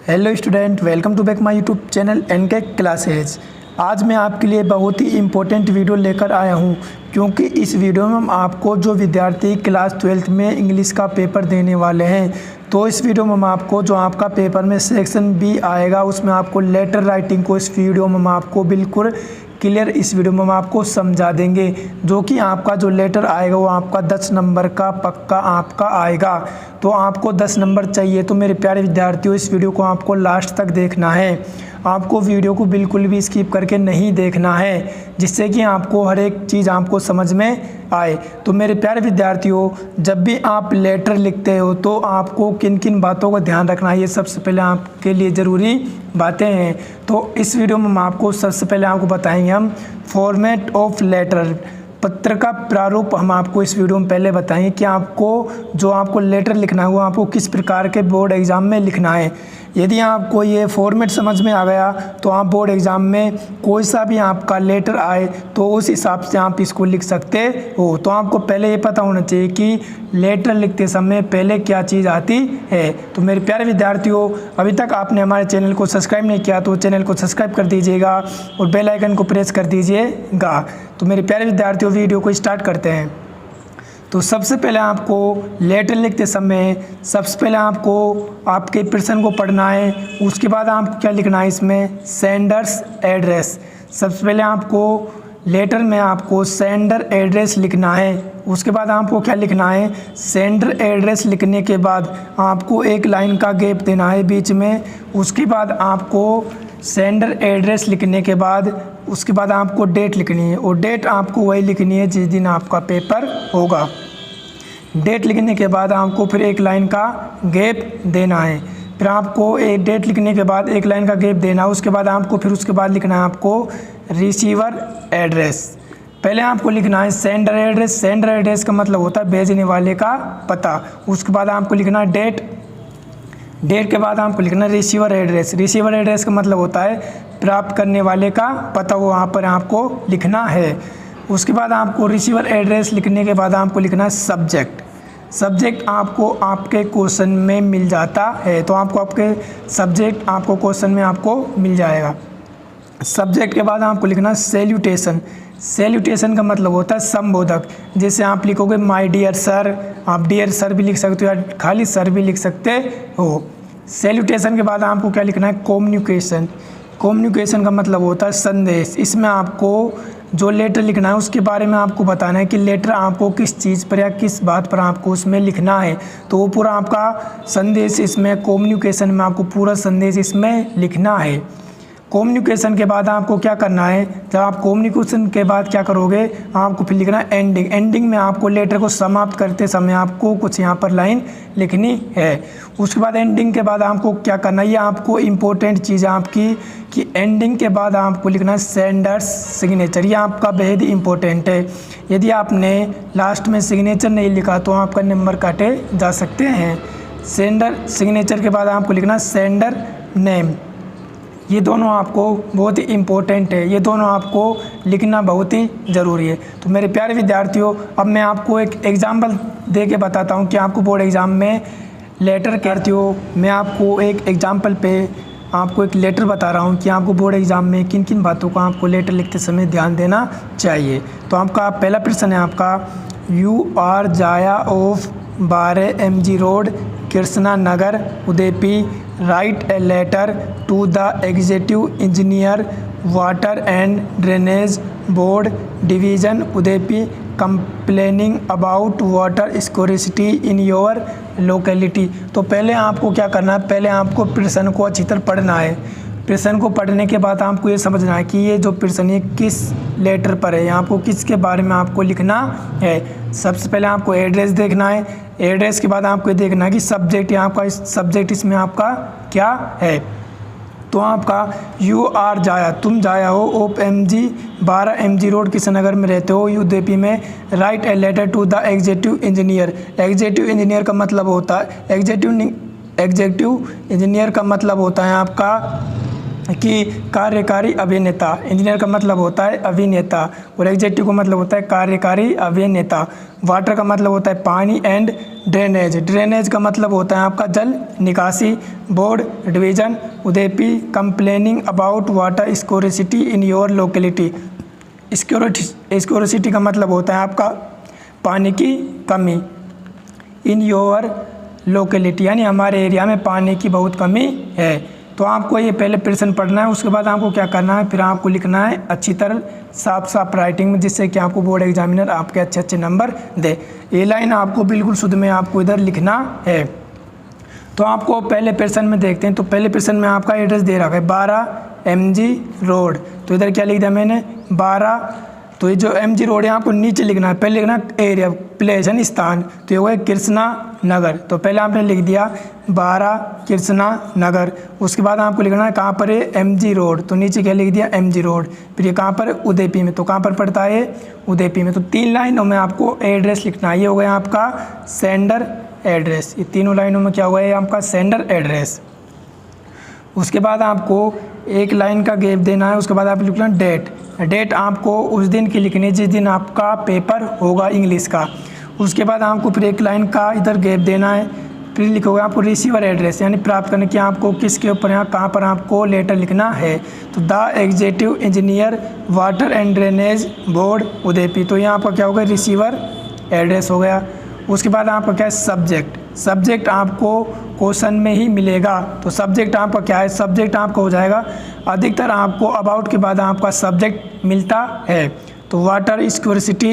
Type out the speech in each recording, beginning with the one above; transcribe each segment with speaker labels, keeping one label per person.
Speaker 1: Hello student, welcome to back my YouTube channel NK classes. आज मैं आपके लिए बहुत ही इम्पोर्टेंट वीडियो लेकर आया हूं, क्योंकि इस वीडियो में हम आपको जो विद्यार्थी क्लास 12th में इंग्लिश का पेपर देने वाले हैं, तो इस वीडियो में हम आपको जो आपका पेपर में सेक्शन बी आएगा उसमें आपको लेटर राइटिंग को इस वीडियो में हम आपको बिल्कुल क्लियर इस वीडियो में हम आपको समझा देंगे। जो कि आपका जो लेटर आएगा वो आपका 10 नंबर का पक्का आपका आएगा। तो आपको 10 नंबर चाहिए तो मेरे प्यारे विद्यार्थियों, इस वीडियो को आपको लास्ट तक देखना है। आपको वीडियो को बिल्कुल भी स्किप करके नहीं देखना है, जिससे कि आपको हर एक चीज़ आपको समझ में आए। तो मेरे प्यारे विद्यार्थियों, जब भी आप लेटर लिखते हो तो आपको किन किन बातों का ध्यान रखना है, ये सबसे पहले आपके लिए ज़रूरी बातें हैं। तो इस वीडियो में हम आपको सबसे पहले आपको बताएंगे हम फॉर्मेट ऑफ लेटर, पत्र का प्रारूप हम आपको इस वीडियो में पहले बताएंगे कि आपको जो आपको लेटर लिखना है वो आपको किस प्रकार के बोर्ड एग्ज़ाम में लिखना है। यदि आपको ये फॉर्मेट समझ में आ गया तो आप बोर्ड एग्ज़ाम में कोई सा भी आपका लेटर आए तो उस हिसाब से आप इसको लिख सकते हो। तो आपको पहले ये पता होना चाहिए कि लेटर लिखते समय पहले क्या चीज़ आती है। तो मेरे प्यारे विद्यार्थियों, अभी तक आपने हमारे चैनल को सब्सक्राइब नहीं किया तो चैनल को सब्सक्राइब कर दीजिएगा और बेल आइकन को प्रेस कर दीजिएगा। तो मेरे प्यारे विद्यार्थियों, वीडियो को स्टार्ट करते हैं। तो सबसे पहले आपको लेटर लिखते समय सबसे पहले आपको आपके प्रश्न को पढ़ना है। उसके बाद आपको क्या लिखना है, इसमें सेंडर्स एड्रेस। सबसे पहले आपको लेटर में आपको सेंडर एड्रेस लिखना है। उसके बाद आपको क्या लिखना है, सेंडर एड्रेस लिखने के बाद आपको एक लाइन का गैप देना है बीच में। उसके बाद आपको सेंडर एड्रेस लिखने के बाद उसके बाद आपको डेट लिखनी है, और डेट आपको वही लिखनी है जिस दिन आपका पेपर होगा। डेट लिखने के बाद आपको फिर एक लाइन का गैप देना है। फिर आपको एक डेट लिखने के बाद एक लाइन का गैप देना है। उसके बाद आपको फिर उसके बाद लिखना है आपको रिसीवर एड्रेस। पहले आपको लिखना है सेंडर एड्रेस। सेंडर एड्रेस का मतलब होता है भेजने वाले का पता। उसके बाद आपको लिखना है डेट। डेट के बाद आपको लिखना है रिसीवर एड्रेस। रिसीवर एड्रेस का मतलब होता है प्राप्त करने वाले का पता, वो वहाँ पर आपको लिखना है। उसके बाद आपको रिसीवर एड्रेस लिखने के बाद आपको लिखना है सब्जेक्ट। सब्जेक्ट आपको आपके क्वेश्चन में मिल जाता है, तो आपको आपके सब्जेक्ट आपको क्वेश्चन में आपको मिल जाएगा। सब्जेक्ट के बाद आपको लिखना है सैल्यूटेशन। सैल्यूटेशन का मतलब होता है संबोधक। जैसे आप लिखोगे माय डियर सर, आप डियर सर भी लिख सकते हो या खाली सर भी लिख सकते हो। सैल्यूटेशन के बाद आपको क्या लिखना है, कम्युनिकेशन। कम्युनिकेशन का मतलब होता है संदेश। इसमें आपको जो लेटर लिखना है उसके बारे में आपको बताना है कि लेटर आपको किस चीज़ पर या किस बात पर आपको उसमें लिखना है। तो वो पूरा आपका संदेश इसमें कम्युनिकेशन में आपको पूरा संदेश इसमें लिखना है। कम्युनिकेशन के बाद आपको क्या करना है, जब आप कम्युनिकेशन के बाद क्या करोगे, आपको फिर लिखना है एंडिंग। एंडिंग में आपको लेटर को समाप्त करते समय आपको कुछ यहाँ पर लाइन लिखनी है। उसके बाद एंडिंग के बाद आपको क्या करना है, ये आपको इम्पोर्टेंट चीज़ है आपकी कि एंडिंग के बाद आपको लिखना है सेंडर्स सिग्नेचर। ये आपका बेहद इंपॉर्टेंट है। यदि आपने लास्ट में सिग्नेचर नहीं लिखा तो आपका नंबर काटे जा सकते हैं। सेंडर सिग्नेचर के बाद आपको लिखना है सेंडर नेम। ये दोनों आपको बहुत ही इम्पोर्टेंट है, ये दोनों आपको लिखना बहुत ही ज़रूरी है। तो मेरे प्यारे विद्यार्थियों, अब मैं आपको एक एग्जाम्पल दे के बताता हूँ कि आपको बोर्ड एग्ज़ाम में लेटर कहती हो। मैं आपको एक एग्जाम्पल पे आपको एक लेटर बता रहा हूँ कि आपको बोर्ड एग्ज़ाम में किन किन बातों का आपको लेटर लिखते समय ध्यान देना चाहिए। तो आपका पहला प्रश्न है आपका, you are Jaya of 12 MG road, Krishna Nagar, Udupi, write a letter to the executive engineer, water and drainage board, division, Udupi, complaining about water scarcity in your locality. तो पहले आपको क्या करना है, पहले आपको प्रश्न को अच्छी तरह पढ़ना है। प्रश्न को पढ़ने के बाद आपको ये समझना है कि ये जो प्रश्न है किस लेटर पर है, आपको किसके बारे में आपको लिखना है। सबसे पहले आपको एड्रेस देखना है। एड्रेस के बाद आपको ये देखना है कि सब्जेक्ट यहाँ आपका सब्जेक्ट इसमें आपका क्या है। तो आपका यू आर जाया, तुम जाया हो, of MG 12 MG road, Krishnanagar में रहते हो, यूपी में, write a letter to the executive engineer. Executive engineer का मतलब होता है एग्जीक्यूटिव इंजीनियर का मतलब होता है आपका कि कार्यकारी अभिनेता। इंजीनियर का मतलब होता है अभिनेता और एग्जीक्यूटिव का मतलब होता है कार्यकारी अभिनेता। वाटर का मतलब होता है पानी एंड ड्रेनेज, ड्रेनेज का मतलब होता है आपका जल निकासी। Board, division, Udupi, complaining about water scarcity in your locality. Scarcity का मतलब होता है आपका पानी की कमी। इन योर लोकेलिटी यानी हमारे एरिया में पानी की बहुत कमी है। तो आपको ये पहले प्रश्न पढ़ना है, उसके बाद आपको क्या करना है, फिर आपको लिखना है अच्छी तरह साफ राइटिंग में, जिससे कि आपको बोर्ड एग्जामिनर आपके अच्छे नंबर दे। ये लाइन आपको बिल्कुल शुद्ध में आपको इधर लिखना है। तो आपको पहले प्रश्न में देखते हैं। तो पहले प्रश्न में आपका एड्रेस दे रखा है 12 MG रोड। तो इधर क्या लिख दिया मैंने 12। तो ये जो MG रोड है आपको नीचे लिखना है, पहले लिखना एरिया, प्लेस यानी स्थान। तो ये हुआ कृष्णा नगर। तो पहले आपने लिख दिया 12 कृष्णा नगर। उसके बाद आपको लिखना है कहाँ पर है, MG रोड। तो नीचे क्या लिख दिया MG रोड। फिर ये कहाँ पर, उदयपी में। तो कहाँ पर पड़ता है, उदयपी में। तो 3 लाइनों में आपको एड्रेस लिखना है। ये हो गया आपका सेंडर एड्रेस। ये तीनों लाइनों में क्या हुआ है आपका सेंडर एड्रेस। उसके बाद आपको एक लाइन का गैप देना है। उसके बाद आप लिखना डेट। डेट आपको उस दिन की लिखनी है जिस दिन आपका पेपर होगा इंग्लिश का। उसके बाद आपको फिर एक लाइन का इधर गैप देना है। फिर लिखोगे आपको रिसीवर एड्रेस यानी प्राप्त करने के आपको किसके ऊपर, यहाँ कहाँ पर आपको लेटर लिखना है। तो the executive engineer water and drainage board Udupi. तो यहाँ आपका क्या होगा रिसीवर एड्रेस हो गया। उसके बाद आपका क्या है सब्जेक्ट। सब्जेक्ट आपको क्वेश्चन में ही मिलेगा। तो सब्जेक्ट आपका क्या है, सब्जेक्ट आपका हो जाएगा, अधिकतर आपको अबाउट के बाद आपका सब्जेक्ट मिलता है। तो water scarcity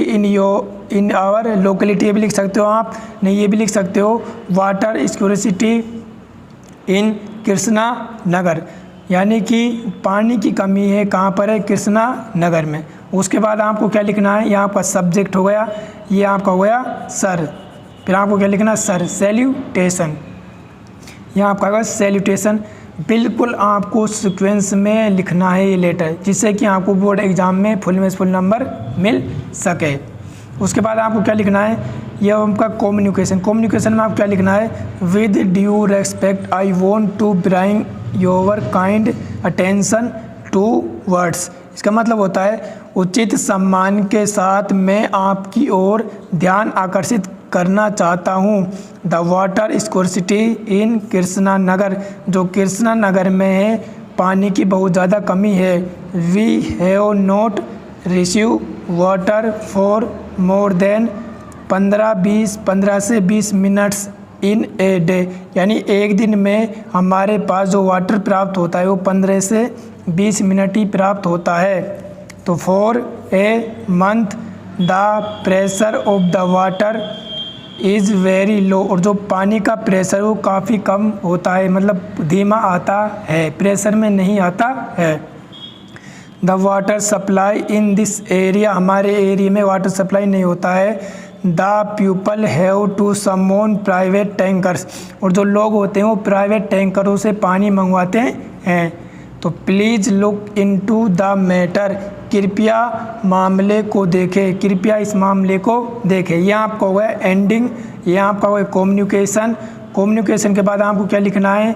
Speaker 1: in our locality ये भी लिख सकते हो आप, नहीं ये भी लिख सकते हो वाटर स्कोरिसिटी इन कृष्णा नगर, यानी कि पानी की कमी है कहाँ पर है, कृष्णा नगर में। उसके बाद आपको क्या लिखना है, यहाँ आपका सब्जेक्ट हो गया, ये आपका हो गया सर। फिर आपको क्या लिखना है सर, सैल्यूटेशन, यहाँ आपका होगा सैल्यूटेशन। बिल्कुल आपको सीक्वेंस में लिखना है ये लेटर, जिससे कि आपको बोर्ड एग्जाम में फुल में फुल नंबर मिल सके। उसके बाद आपको क्या लिखना है, यह आपका कम्युनिकेशन। कम्युनिकेशन में आप क्या लिखना है, with due respect I want to bring your kind attention to words. इसका मतलब होता है उचित सम्मान के साथ मैं आपकी ओर ध्यान आकर्षित करना चाहता हूँ। द वाटर स्कोरिसिटी इन कृष्णा नगर, जो कृष्णा नगर में है पानी की बहुत ज़्यादा कमी है। We have not receive water for more than 15 से 20 मिनट्स इन ए डे, यानी एक दिन में हमारे पास जो वाटर प्राप्त होता है वो 15 से 20 मिनट ही प्राप्त होता है। तो for a month the pressure of the water is very low, और जो पानी का प्रेशर वो काफ़ी कम होता है, मतलब धीमा आता है, प्रेशर में नहीं आता है। The water supply in this area, हमारे एरिया में वाटर सप्लाई नहीं होता है। The people have to summon private tankers, और जो लोग होते हैं वो प्राइवेट टैंकरों से पानी मंगवाते हैं। तो please look into the matter, कृपया मामले को देखें, कृपया इस मामले को देखें। यह आपका होगा एंडिंग, यह आपका होगा कम्युनिकेशन। कम्युनिकेशन के बाद आपको क्या लिखना है,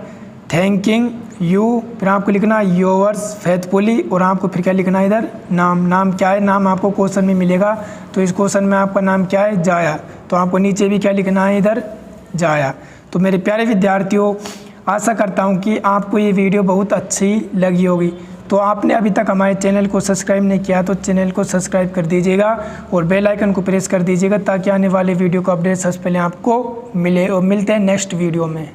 Speaker 1: थैंकिंग यू, फिर आपको लिखना है योर्स फेथफुली, और आपको फिर क्या लिखना है इधर नाम। नाम क्या है, नाम आपको क्वेश्चन में मिलेगा। तो इस क्वेश्चन में आपका नाम क्या है, जाया। तो आपको नीचे भी क्या लिखना है, इधर जाया। तो मेरे प्यारे विद्यार्थियों, आशा करता हूँ कि आपको ये वीडियो बहुत अच्छी लगी होगी। तो आपने अभी तक हमारे चैनल को सब्सक्राइब नहीं किया तो चैनल को सब्सक्राइब कर दीजिएगा और बेल आइकन को प्रेस कर दीजिएगा, ताकि आने वाले वीडियो का अपडेट सबसे पहले आपको मिले। और मिलते हैं नेक्स्ट वीडियो में।